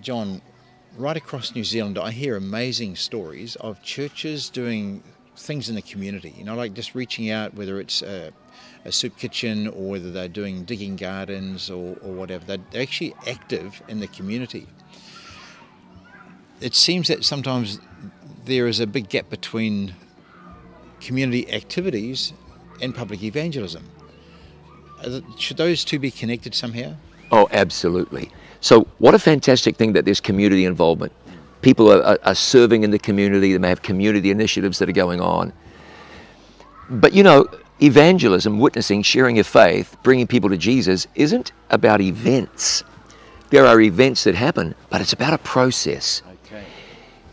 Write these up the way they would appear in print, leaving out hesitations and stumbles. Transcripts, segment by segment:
John, right across New Zealand, I hear amazing stories of churches doing things in the community, like just reaching out, whether it's a soup kitchen or whether they're doing digging gardens or whatever. They're actually active in the community. It seems that sometimes there is a big gap between community activities and public evangelism. Should those two be connected somehow? Oh, absolutely. So what a fantastic thing that there's community involvement. People are serving in the community. They may have community initiatives that are going on. But evangelism, witnessing, sharing your faith, bringing people to Jesus isn't about events. There are events that happen, but it's about a process. Okay.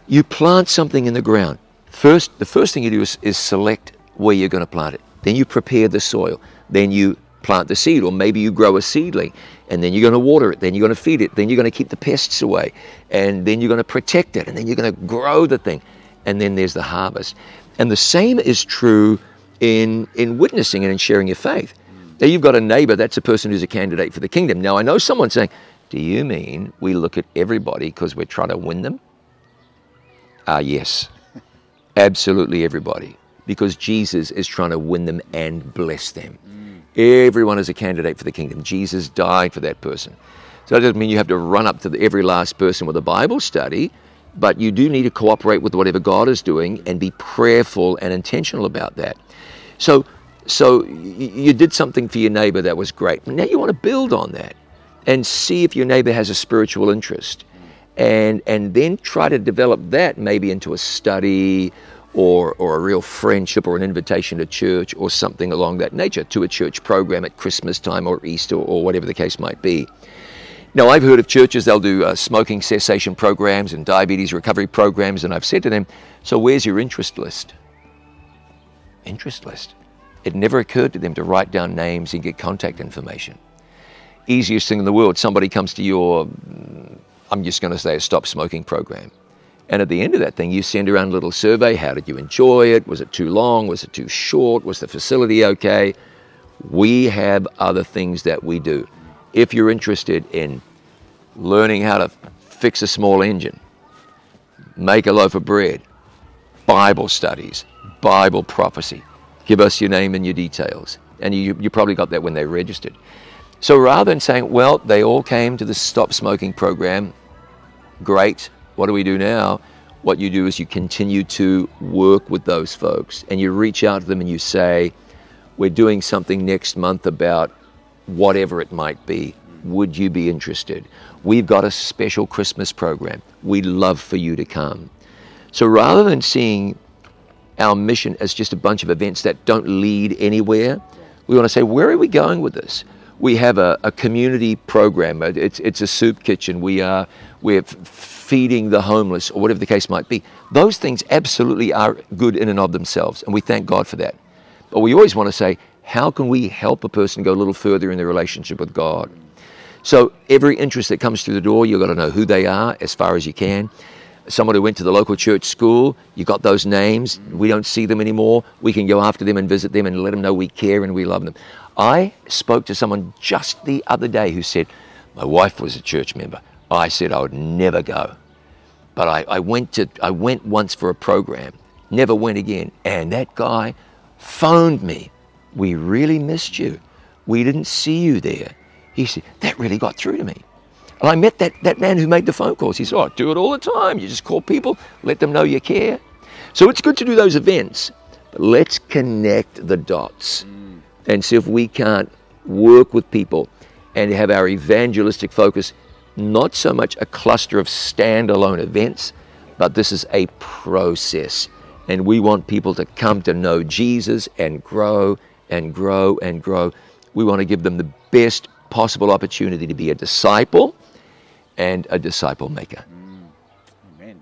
You plant something in the ground. The first thing you do is select where you're going to plant it. Then you prepare the soil. Then you plant the seed, or maybe you grow a seedling, and then you're going to water it, then you're going to feed it, then you're going to keep the pests away, and then you're going to protect it, and then you're going to grow the thing, and then there's the harvest. And the same is true in witnessing and in sharing your faith. Now you've got a neighbor, that's a person who's a candidate for the kingdom. Now I know someone saying, do you mean we look at everybody because we're trying to win them? Yes, absolutely everybody, because Jesus is trying to win them and bless them. Everyone is a candidate for the kingdom. Jesus died for that person. So that doesn't mean you have to run up to every last person with a Bible study, but you do need to cooperate with whatever God is doing and be prayerful and intentional about that. So you did something for your neighbor that was great. Now you want to build on that and see if your neighbor has a spiritual interest, and then try to develop that maybe into a study or a real friendship or an invitation to church or something along that nature, to a church program at Christmas time or Easter or whatever the case might be. Now, I've heard of churches, they'll do smoking cessation programs and diabetes recovery programs, and I've said to them, so where's your interest list? Interest list. It never occurred to them to write down names and get contact information. Easiest thing in the world, somebody comes to your, I'm just going to say a stop smoking program. And at the end of that thing, you send around a little survey. How did you enjoy it? Was it too long? Was it too short? Was the facility okay? We have other things that we do. If you're interested in learning how to fix a small engine, make a loaf of bread, Bible studies, Bible prophecy, give us your name and your details. And you probably got that when they registered. So rather than saying, well, they all came to the Stop Smoking program, great. What do we do now? What you do is you continue to work with those folks and you reach out to them and you say, we're doing something next month about whatever it might be. Would you be interested? We've got a special Christmas program. We'd love for you to come. So rather than seeing our mission as just a bunch of events that don't lead anywhere, we want to say, where are we going with this? We have a community program. It's a soup kitchen. We're feeding the homeless, or whatever the case might be. Those things absolutely are good in and of themselves, and we thank God for that. But we always want to say, how can we help a person go a little further in their relationship with God? So every interest that comes through the door, you've got to know who they are as far as you can. Someone who went to the local church school, you got those names. We don't see them anymore. We can go after them and visit them and let them know we care and we love them. I spoke to someone just the other day who said, my wife was a church member. I said I would never go. But I went once for a program, never went again. And that guy phoned me. We really missed you. We didn't see you there. He said, that really got through to me. And I met that man who made the phone calls. He said, oh, I do it all the time. You just call people, let them know you care. So it's good to do those events, but let's connect the dots and see if we can't work with people and have our evangelistic focus, not so much a cluster of standalone events, but this is a process. And we want people to come to know Jesus and grow and grow and grow. We want to give them the best possible opportunity to be a disciple and a disciple maker. Amen.